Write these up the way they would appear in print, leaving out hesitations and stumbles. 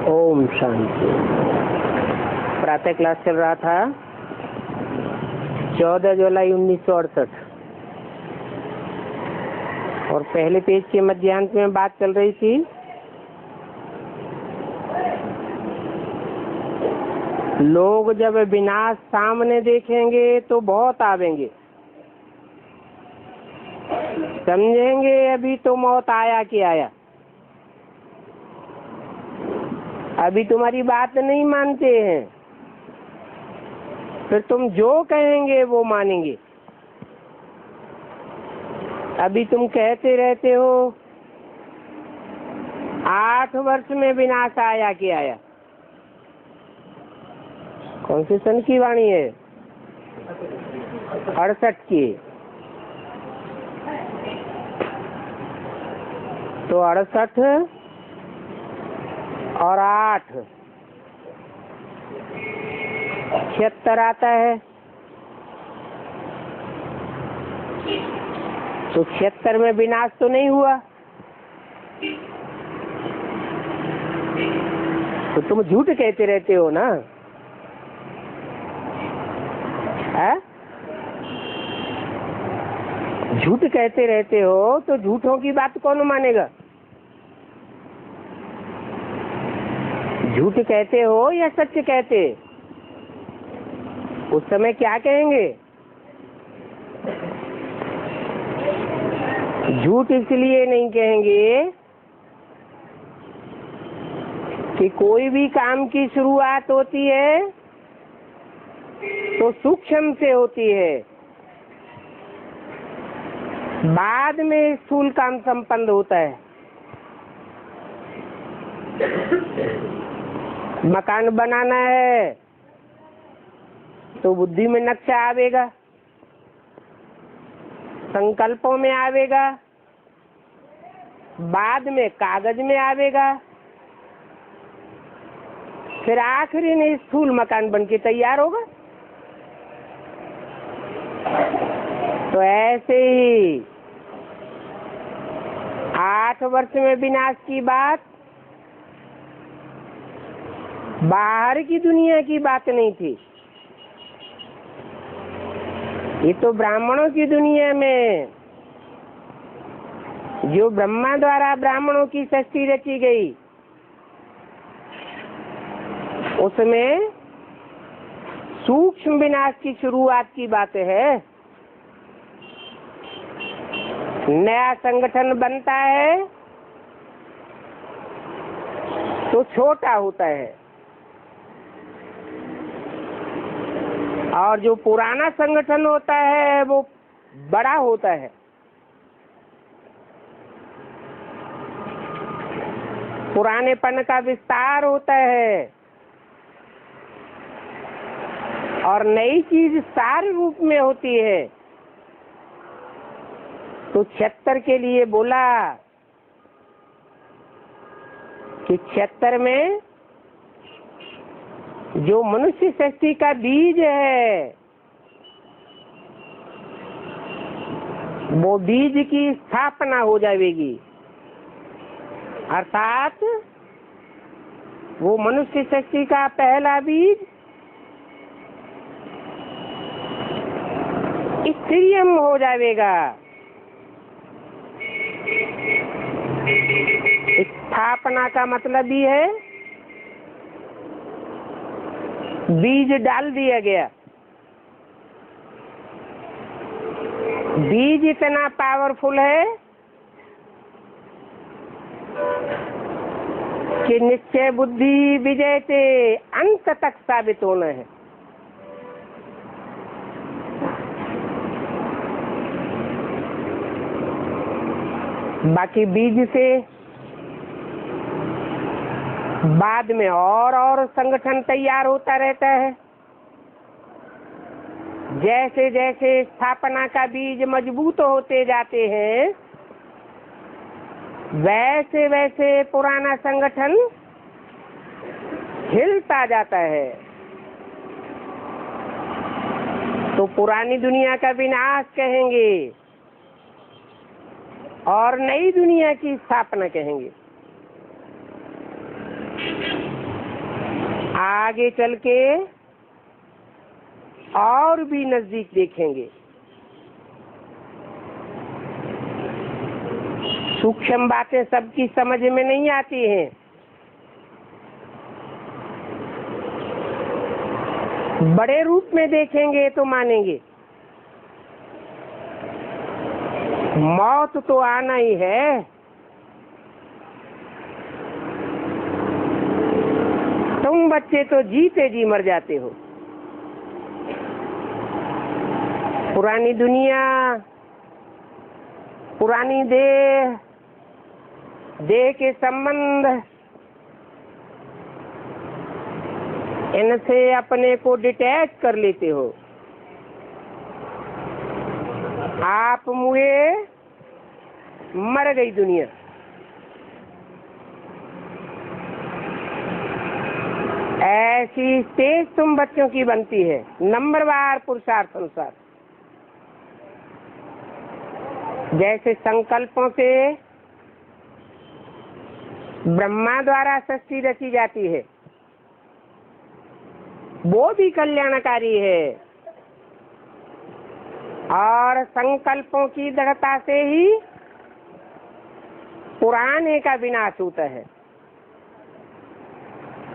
ओम शांति। प्रातः क्लास चल रहा था 14 जुलाई 1968 और पहले पेज के मध्यांत में बात चल रही थी लोग जब विनाश सामने देखेंगे तो बहुत आवेंगे, समझेंगे अभी तो मौत आया कि आया, अभी तुम्हारी बात नहीं मानते हैं, फिर तुम जो कहेंगे वो मानेंगे। अभी तुम कहते रहते हो 8 वर्ष में विनाश आया कि आया। कौन से सन की वाणी है? 68 की। तो 68 और 8 76 आता है। तो 76 में विनाश तो नहीं हुआ, तो तुम झूठ कहते रहते हो ना, है? झूठ कहते रहते हो तो झूठों की बात कौन मानेगा? झूठ कहते हो या सच कहते? उस समय क्या कहेंगे? झूठ इसलिए नहीं कहेंगे कि कोई भी काम की शुरुआत होती है तो सूक्ष्म से होती है, बाद में स्थूल काम संपन्न होता है। मकान बनाना है तो बुद्धि में नक्शा आवेगा, संकल्पों में आवेगा, बाद में कागज में आवेगा, फिर आखिरी में स्थूल मकान बनके तैयार होगा। तो ऐसे ही 8 वर्ष में विनाश की बात बाहर की दुनिया की बात नहीं थी, ये तो ब्राह्मणों की दुनिया में जो ब्रह्मा द्वारा ब्राह्मणों की सृष्टि रची गई उसमें सूक्ष्म विनाश की शुरुआत की बात है। नया संगठन बनता है तो छोटा होता है और जो पुराना संगठन होता है वो बड़ा होता है। पुरानेपन का विस्तार होता है और नई चीज सार रूप में होती है। तो 76 के लिए बोला कि 76 में जो मनुष्य सृष्टि का बीज है वो बीज की स्थापना हो जाएगी, अर्थात वो मनुष्य सृष्टि का पहला बीज स्त्रियम हो जाएगा। स्थापना का मतलब भी है बीज डाल दिया गया। बीज इतना पावरफुल है कि निश्चय बुद्धि विजय से अंत तक साबित होना है। बाकी बीज से बाद में और संगठन तैयार होता रहता है। जैसे जैसे स्थापना का बीज मजबूत होते जाते हैं वैसे वैसे पुराना संगठन हिलता जाता है। तो पुरानी दुनिया का विनाश कहेंगे और नई दुनिया की स्थापना कहेंगे। आगे चल के और भी नजदीक देखेंगे। सूक्ष्म बातें सबकी समझ में नहीं आती हैं। बड़े रूप में देखेंगे तो मानेंगे। मौत तो आना ही है। तुम बच्चे तो जीते जी मर जाते हो। पुरानी दुनिया, पुरानी देह, देह के संबंध, इनसे अपने को डिटैच कर लेते हो। आप मुए, मर गई दुनिया। ऐसी स्टेज तुम बच्चों की बनती है नंबरवार पुरुषार्थ अनुसार। जैसे संकल्पों से ब्रह्मा द्वारा सृष्टि रची जाती है, वो भी कल्याणकारी है। और संकल्पों की दृढ़ता से ही पुराने का विनाश होता है,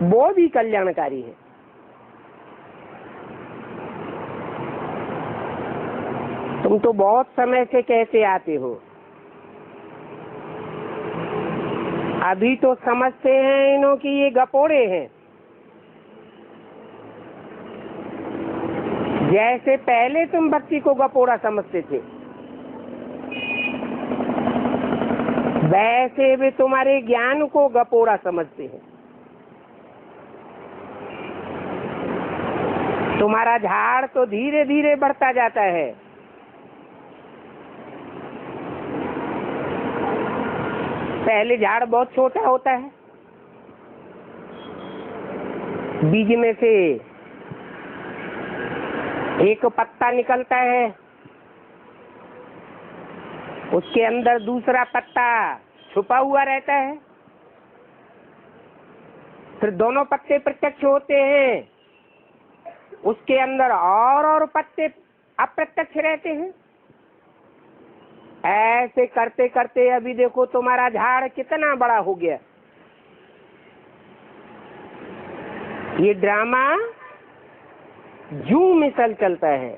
वो भी कल्याणकारी है। तुम तो बहुत समय से कहते आते हो, अभी तो समझते हैं इन्हों की ये गपोड़े हैं। जैसे पहले तुम भक्ति को गपोड़ा समझते थे, वैसे भी तुम्हारे ज्ञान को गपोड़ा समझते हैं। तुम्हारा झाड़ तो धीरे धीरे बढ़ता जाता है। पहले झाड़ बहुत छोटा होता है, बीज में से एक पत्ता निकलता है, उसके अंदर दूसरा पत्ता छुपा हुआ रहता है, फिर दोनों पत्ते प्रत्यक्ष होते हैं, उसके अंदर और पत्ते अप्रत्यक्ष रहते हैं। ऐसे करते करते अभी देखो तुम्हारा झाड़ कितना बड़ा हो गया। ये ड्रामा जू मिसल चलता है।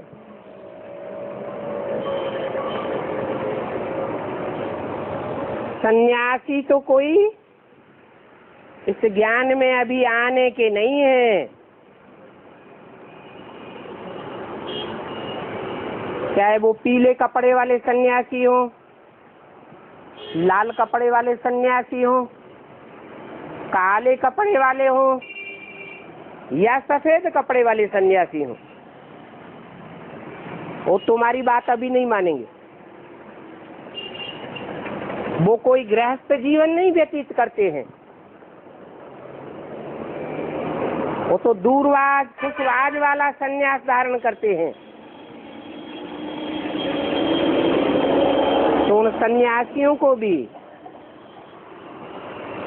सन्यासी तो कोई इस ज्ञान में अभी आने के नहीं है। चाहे वो पीले कपड़े वाले सन्यासी हो, लाल कपड़े वाले सन्यासी हो, काले कपड़े वाले हो या सफेद कपड़े वाले सन्यासी हो, वो तुम्हारी बात अभी नहीं मानेंगे। वो कोई गृहस्थ जीवन नहीं व्यतीत करते हैं, वो तो दूरवाज खुशवाज वाला सन्यास धारण करते हैं। तो उन सन्यासियों को भी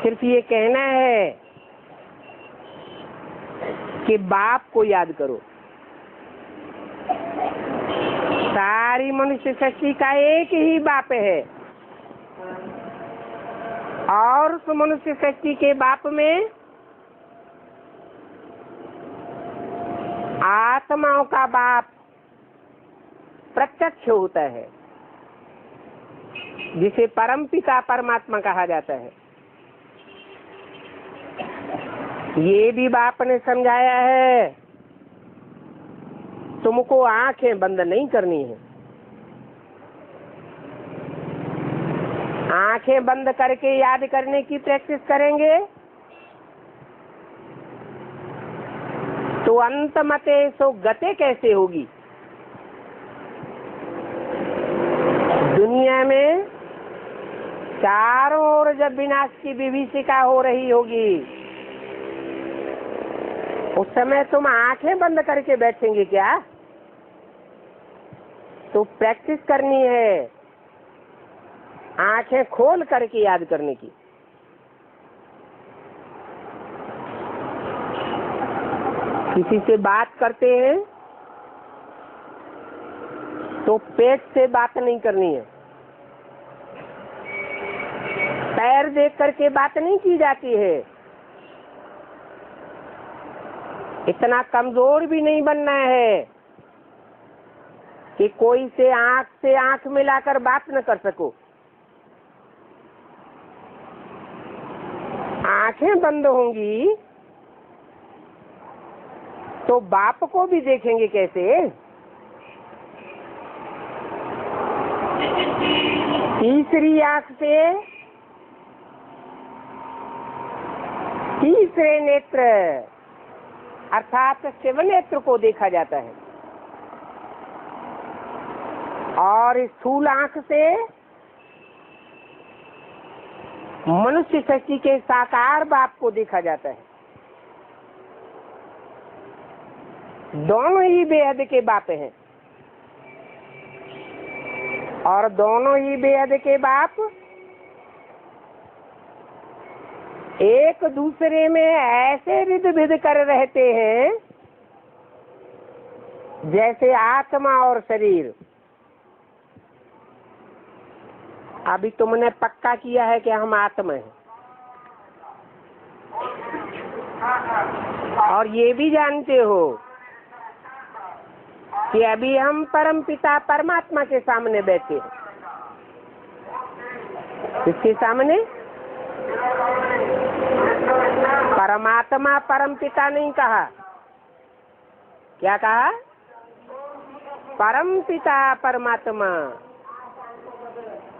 सिर्फ ये कहना है कि बाप को याद करो। सारी मनुष्य सृष्टि का एक ही बाप है, और उस मनुष्य सृष्टि के बाप में आत्माओं का बाप प्रत्यक्ष होता है, जिसे परम पिता परमात्मा कहा जाता है। ये भी बाप ने समझाया है, तुमको आंखें बंद नहीं करनी है। आंखें बंद करके याद करने की प्रैक्टिस करेंगे तो अंत मते सो गते कैसे होगी। दुनिया में चारों ओर जब विनाश की विभीषिका हो रही होगी, उस समय तुम आंखें बंद करके बैठेंगे क्या? तो प्रैक्टिस करनी है आंखें खोल करके याद करने की। किसी से बात करते हैं तो पेट से बात नहीं करनी है, पैर देख करके बात नहीं की जाती है। इतना कमजोर भी नहीं बनना है कि कोई से आंख मिलाकर बात न कर सको। आंखें बंद होंगी तो बाप को भी देखेंगे कैसे। तीसरी आंख से तीसरे नेत्र अर्थात शिव नेत्र को देखा जाता है, और स्थूल आंख से मनुष्य शक्ति के साकार बाप को देखा जाता है। दोनों ही बेहद के बाप हैं, और दोनों ही बेहद के बाप एक दूसरे में ऐसे रिद भिद कर रहते हैं जैसे आत्मा और शरीर। अभी तुमने पक्का किया है कि हम आत्मा हैं, और ये भी जानते हो कि अभी हम परम पिता परमात्मा के सामने बैठे हैं। किसके सामने? परमात्मा परम पिता नहीं कहा, क्या कहा? परम पिता परमात्मा।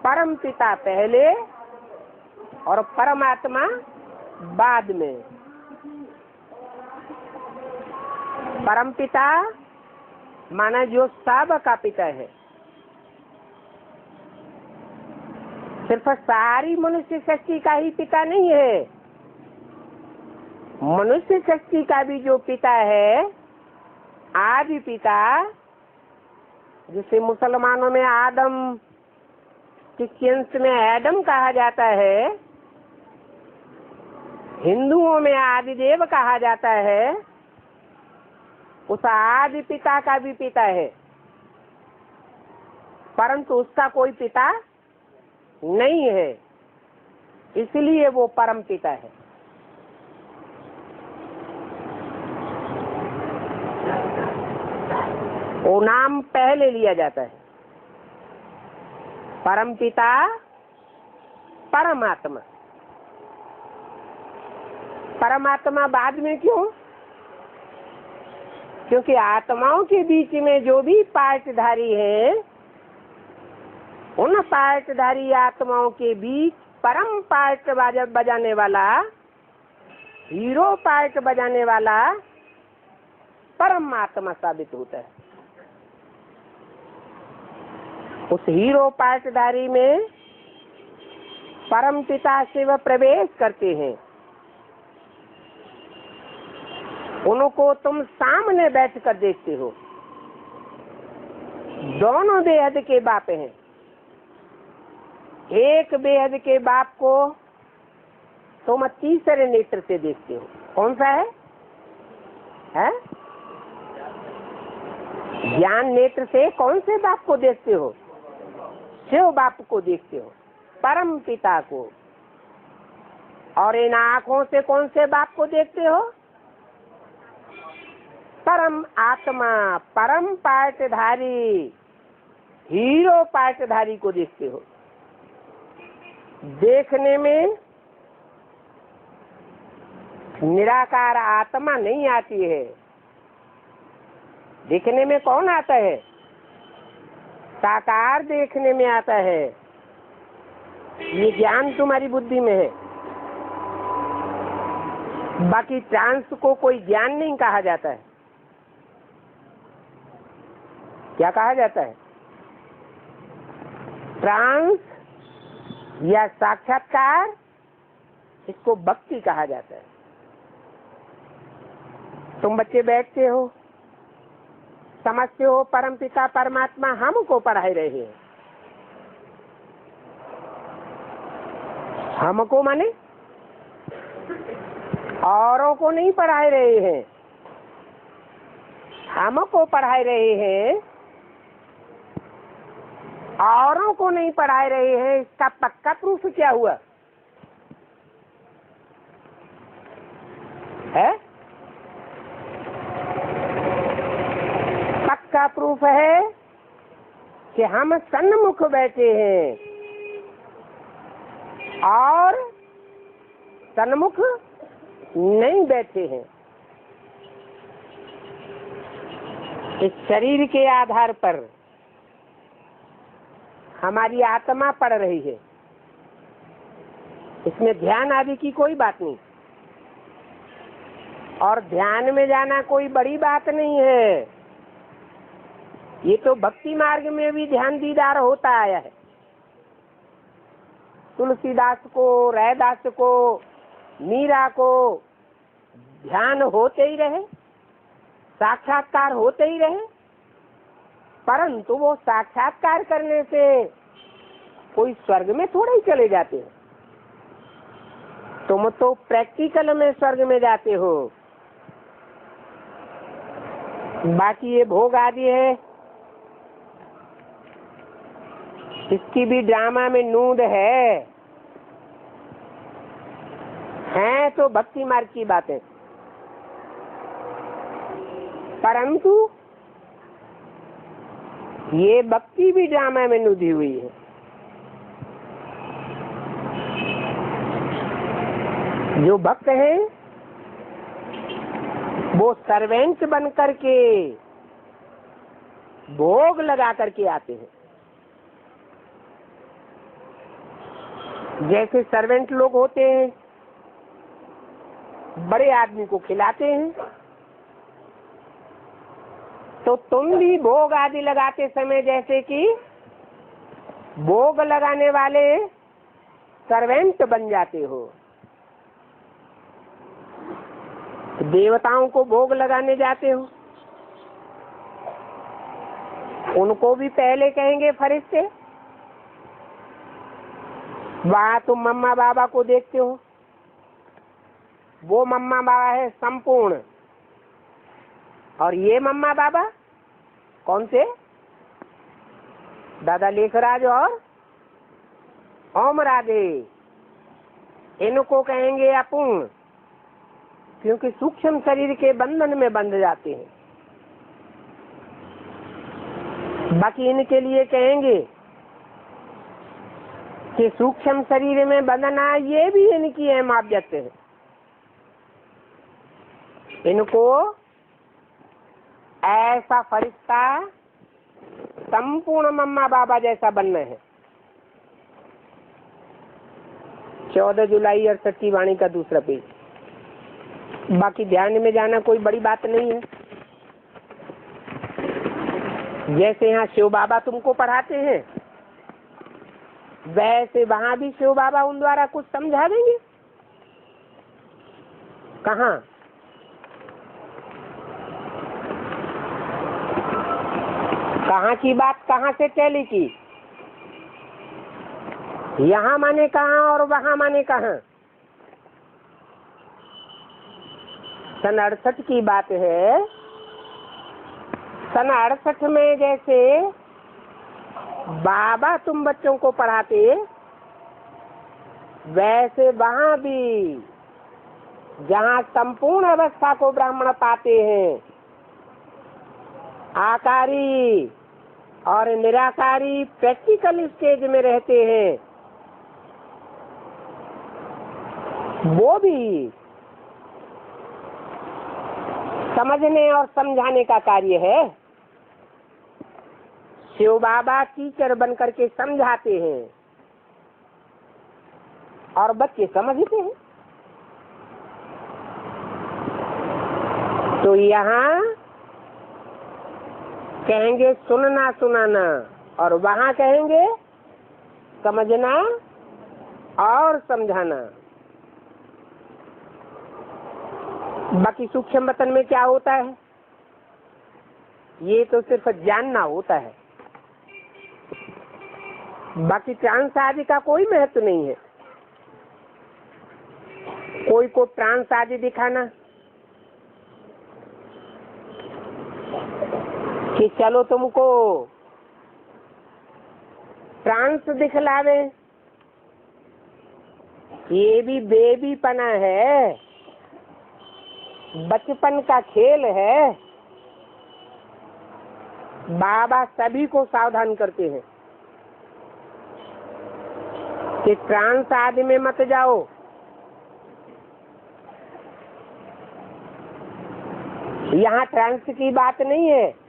परम पिता पहले और परमात्मा बाद में। परम पिता माना जो सब का पिता है, सिर्फ सारी मनुष्य शक्ति का ही पिता नहीं है। मनुष्य शक्ति का भी जो पिता है, आदि पिता, जिसे मुसलमानों में आदम, क्रिश्चियंस में एडम कहा जाता है, हिंदुओं में आदिदेव कहा जाता है, उस आदि पिता का भी पिता है, परंतु उसका कोई पिता नहीं है, इसलिए वो परम पिता है। वो नाम पहले लिया जाता है, परम पिता परमात्मा। परमात्मा बाद में क्यों? क्योंकि आत्माओं के बीच में जो भी पार्टधारी हैं, उन पार्टधारी आत्माओं के बीच परम पार्ट बजाने वाला, हीरो पार्ट बजाने वाला परमात्मा साबित होता है। उस हीरो पार्टधारी में परम पिता शिव प्रवेश करते हैं। उनको तुम सामने बैठकर देखते हो। दोनों बेहद के बाप हैं। एक बेहद के बाप को तुम तीसरे नेत्र से देखते हो। कौन सा है? ज्ञान नेत्र से कौन से बाप को देखते हो? शिव बाप को देखते हो, परम पिता को। और इन आंखों से कौन से बाप को देखते हो? परम आत्मा, परम पार्टधारी, हीरो पार्टधारी को देखते हो। देखने में निराकार आत्मा नहीं आती है। देखने में कौन आता है? साकार देखने में आता है। ये ज्ञान तुम्हारी बुद्धि में है। बाकी ट्रांस को कोई ज्ञान नहीं कहा जाता है। क्या कहा जाता है? ट्रांस या साक्षात्कार, इसको भक्ति कहा जाता है। तुम बच्चे बैठते हो, समझते हो परम पिता परमात्मा हमको पढ़ाई रहे हैं। हमको माने औरों को नहीं पढ़ाए रहे हैं। हमको पढ़ा रहे हैं, औरों को नहीं पढ़ा रहे हैं, इसका पक्का प्रूफ क्या हुआ है? पक्का प्रूफ है कि हम सन्मुख बैठे हैं और सन्मुख नहीं बैठे हैं। इस शरीर के आधार पर हमारी आत्मा पढ़ रही है, इसमें ध्यान आदि की कोई बात नहीं, और ध्यान में जाना कोई बड़ी बात नहीं है। ये तो भक्ति मार्ग में भी ध्यान दीदार होता आया है। तुलसीदास को, रैदास को, मीरा को ध्यान होते ही रहे, साक्षात्कार होते ही रहे, परंतु वो साक्षात्कार करने से कोई स्वर्ग में थोड़ा ही चले जाते हैं। तुम तो प्रैक्टिकल में स्वर्ग में जाते हो। बाकी ये भोग आदि है, इसकी भी ड्रामा में नूंद है तो भक्ति मार्ग की बातें, परंतु ये भक्ति भी ड्रामा में नूदी हुई है। जो भक्त हैं वो सर्वेंट बन करके भोग लगा करके आते हैं। जैसे सर्वेंट लोग होते हैं, बड़े आदमी को खिलाते हैं, तो तुम भी भोग आदि लगाते समय जैसे कि भोग लगाने वाले सर्वेंट बन जाते हो। देवताओं को भोग लगाने जाते हो, उनको भी पहले कहेंगे फरिश्ते। वहां तुम मम्मा बाबा को देखते हो, वो मम्मा बाबा है संपूर्ण, और ये मम्मा बाबा कौन से? दादा लेखराज और ओम राधे, इनको कहेंगे अपूर्ण, क्योंकि सूक्ष्म शरीर के बंधन में बंध जाते हैं। बाकी इनके लिए कहेंगे कि सूक्ष्म शरीर में बंधना ये भी इनकी अहमावियत है। इनको ऐसा फरिश्ता संपूर्ण मम्मा बाबा जैसा बनना है। 14 जुलाई 68 वाणी का दूसरा पेज। बाकी ध्यान में जाना कोई बड़ी बात नहीं है। जैसे यहाँ शिव बाबा तुमको पढ़ाते हैं, वैसे वहां भी शिव बाबा उन द्वारा कुछ समझा देंगे। कहाँ? कहाँ की बात कहाँ से टैली की? यहाँ माने कहाँ और वहां माने कहाँ? सन 68 की बात है। सन 68 में जैसे बाबा तुम बच्चों को पढ़ाते, वैसे वहां भी जहाँ संपूर्ण अवस्था को ब्राह्मण पाते हैं, आकारी और निराकारी प्रैक्टिकल स्टेज में रहते हैं, वो भी समझने और समझाने का कार्य है। शिव बाबा टीचर बन करके समझाते हैं और बच्चे समझते हैं। तो यहाँ कहेंगे सुनना सुनाना, और वहां कहेंगे समझना और समझाना। बाकी सूक्ष्म वतन में क्या होता है, ये तो सिर्फ जानना होता है। बाकी ट्रांस आदि का कोई महत्व नहीं है। कोई को ट्रांस आदि दिखाना, कि चलो तुमको ट्रांस दिखलावे, ये भी बेबीपना है, बचपन का खेल है। बाबा सभी को सावधान करते हैं कि ट्रांस आदि में मत जाओ। यहाँ ट्रांस की बात नहीं है,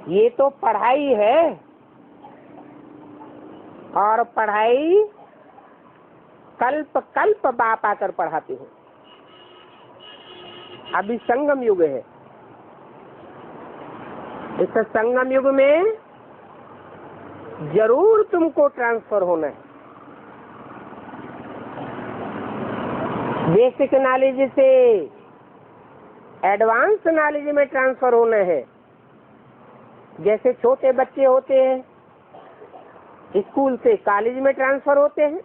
ये तो पढ़ाई है, और पढ़ाई कल्प कल्प बाप आकर पढ़ाते हैं। अभी संगम युग है, इस संगम युग में जरूर तुमको ट्रांसफर होना है। बेसिक नॉलेज से एडवांस नॉलेज में ट्रांसफर होना है। जैसे छोटे बच्चे होते हैं, स्कूल से कॉलेज में ट्रांसफर होते हैं,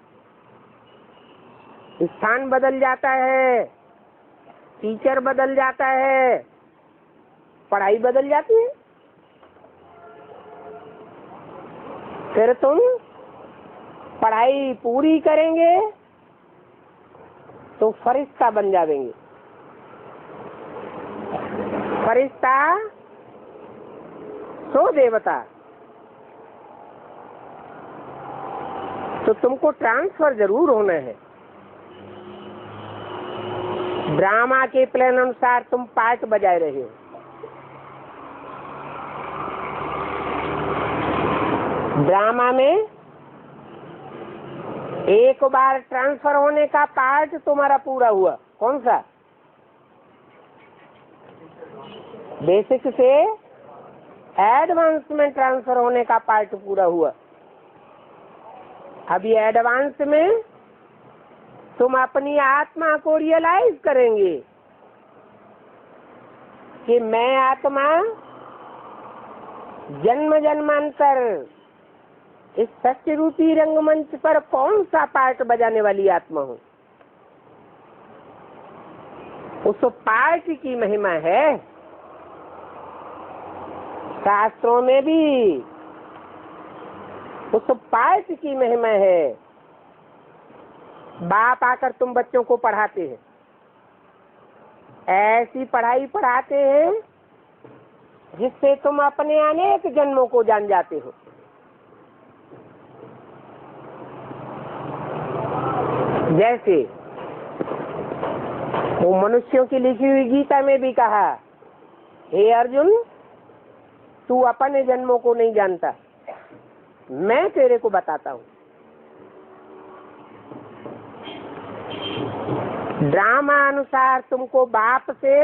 स्थान बदल जाता है, टीचर बदल जाता है, पढ़ाई बदल जाती है। फिर तुम पढ़ाई पूरी करेंगे तो फरिश्ता बन जाएंगे। फरिश्ता सो देवता। तो तुमको ट्रांसफर जरूर होना है। ड्रामा के प्लान अनुसार तुम पार्ट बजाए रहे हो। ड्रामा में एक बार ट्रांसफर होने का पार्ट तुम्हारा पूरा हुआ। कौन सा? बेसिक से एडवांस में ट्रांसफर होने का पार्ट पूरा हुआ। अभी एडवांस में तुम अपनी आत्मा को रियलाइज करेंगे कि मैं आत्मा जन्म जन्मांतर इस सत्य रूपी रंगमंच पर कौन सा पार्ट बजाने वाली आत्मा हूँ। उस पार्ट की महिमा है। शास्त्रों में भी उस पार्ट की महिमा है। बाप आकर तुम बच्चों को पढ़ाते हैं, ऐसी पढ़ाई पढ़ाते हैं जिससे तुम अपने अनेक जन्मों को जान जाते हो। जैसे वो मनुष्यों की लिखी हुई गीता में भी कहा, हे अर्जुन, तू अपने जन्मों को नहीं जानता, मैं तेरे को बताता हूँ। ड्रामा अनुसार तुमको बाप से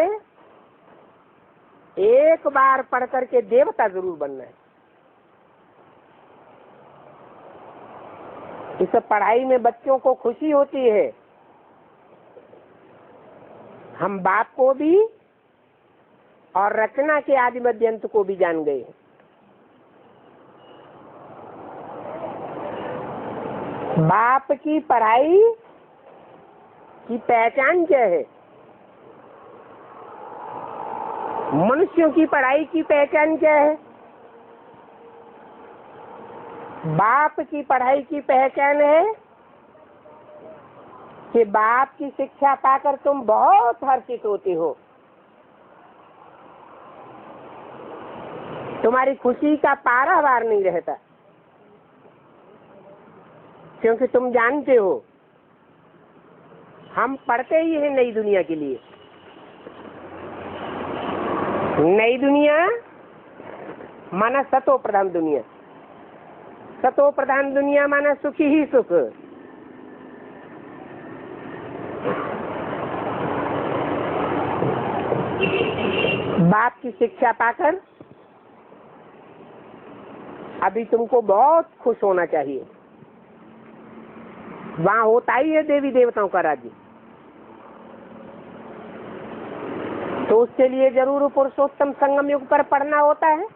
एक बार पढ़ करके देवता जरूर बनना है। इस पढ़ाई में बच्चों को खुशी होती है। हम बाप को भी और रचना के आदि मध्यंत को भी जान गए। बाप की पढ़ाई की पहचान क्या है? मनुष्यों की पढ़ाई की पहचान क्या है? बाप की पढ़ाई की पहचान है कि बाप की शिक्षा पाकर तुम बहुत हर्षित होते हो। तुम्हारी खुशी का पारावार नहीं रहता, क्योंकि तुम जानते हो हम पढ़ते ही हैं नई दुनिया के लिए। नई दुनिया माना सतो प्रधान दुनिया। सतो प्रधान दुनिया माना सुखी ही सुख। बाप की शिक्षा पाकर अभी तुमको बहुत खुश होना चाहिए। वहां होता ही है देवी देवताओं का राज्य। तो उसके लिए जरूर पुरुषोत्तम संगम युग पर पढ़ना होता है।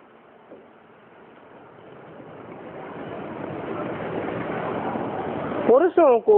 पुरुषों को